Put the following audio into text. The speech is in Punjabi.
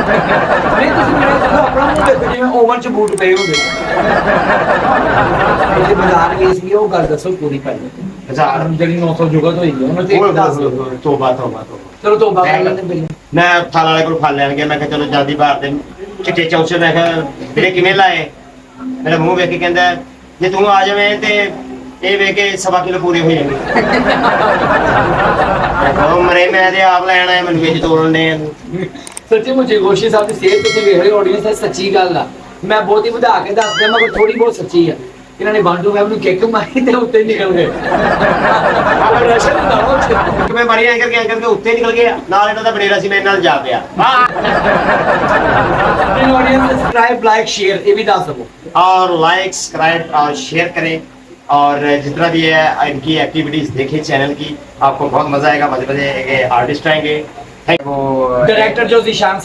नहीं तुसीं मेरा देखो अपना मुंह देखो जिवें ओवन च बूट पे होंदे जे बाजार गई सी ਉਹ ਗੱਲ ਦੱਸੋ ਪੂਰੀ ਪਹਿਲੇ हजार ਜਿਹੜੀ 900 ਜੁਗਤ ਹੋਈ ਹੈ ਉਹਨਾਂ ਤੇ ਇੱਕ ਦੱਸ ਦਿਓ। ਤੋਬਾ ਤੋਬਾ ਤੋਬਾ ਚਲੋ ਤੋਬਾ ਕਰ ਲੈਂਦੇ ਪਹਿਲੇ ਮੈਂ ਫਲ ਵਾਲੇ ਕੋਲ ਫਲ ਲੈਣ ਗਿਆ ਮੈਂ ਕਿਹਾ ਚਲੋ ਜਲਦੀ ਬਾਹਰ ਦੇ ਚਿੱਟੇ ਚੌਂਸੇ ਮੈਂ ਕਿਹਾ ਵੀਰੇ ਕਿਵੇਂ ਲਾਏ ਮੇਰਾ ਮੂੰਹ ਵੇਖ ਕੇ ਕਹਿੰਦਾ ਜੇ ਤੂੰ ਆ ਜਾਵੇਂ ਤੇ ਇਹ ਵੇਖ ਕੇ 1.25 ਕਿਲੋ ਪੂਰੇ ਹੋ ਜਾਣਗੇ ਉਹ ਮਰੇ ਮੈਂ ਤੇ ਆਪ ਲੈਣ ਆਇਆ ਮੈਨੂੰ ਵਿੱਚ ਤੋੜਨੇ ਸੱਚੀ ਮੁਝੇ ਗੋਸ਼ੀ ਸਾਹਿਬ ਦੀ ਸਿਹਤ ਤੁਸੀਂ ਵੇਖ ਰਹੇ ਆਡੀਅנס ਹੈ ਸੱਚੀ ਗੱਲ ਆ ਮੈਂ ਬਹੁਤ ਹੀ ਵਧਾ ਕੇ ਦੱਸ ਦਿਆਂ ਮਗਰ ਥੋੜੀ ਬਹੁਤ ਸੱਚੀ ਆ ਇਹਨਾਂ ਨੇ ਬਾਂਡੂ ਸਾਹਿਬ ਨੂੰ ਕਿੱਕ ਮਾਰੀ ਤੇ ਉੱਤੇ ਨਿਕਲ ਗਏ ਰਸ਼ਨ ਦਾ ਮੈਂ ਬੜੀ ਐਂ ਕਰਕੇ ਉੱਤੇ ਨਿਕਲ ਗਿਆ ਨਾਲ ਇਹਨਾਂ ਦਾ ਬਨੇਰਾ ਸੀ ਮੇਰੇ ਨਾਲ ਜਾ ਪਿਆ ऑडियंस सब्सक्राइब लाइक शेयर ये भी दास दो और लाइक सब्सक्राइब और शेयर करें और जितना भी है इनकी एक्टिविटीज देखें चैनल की आपको बहुत मजा आएगा मजे मजे आर्टिस्ट आएंगे डायरेक्टर जो जीशान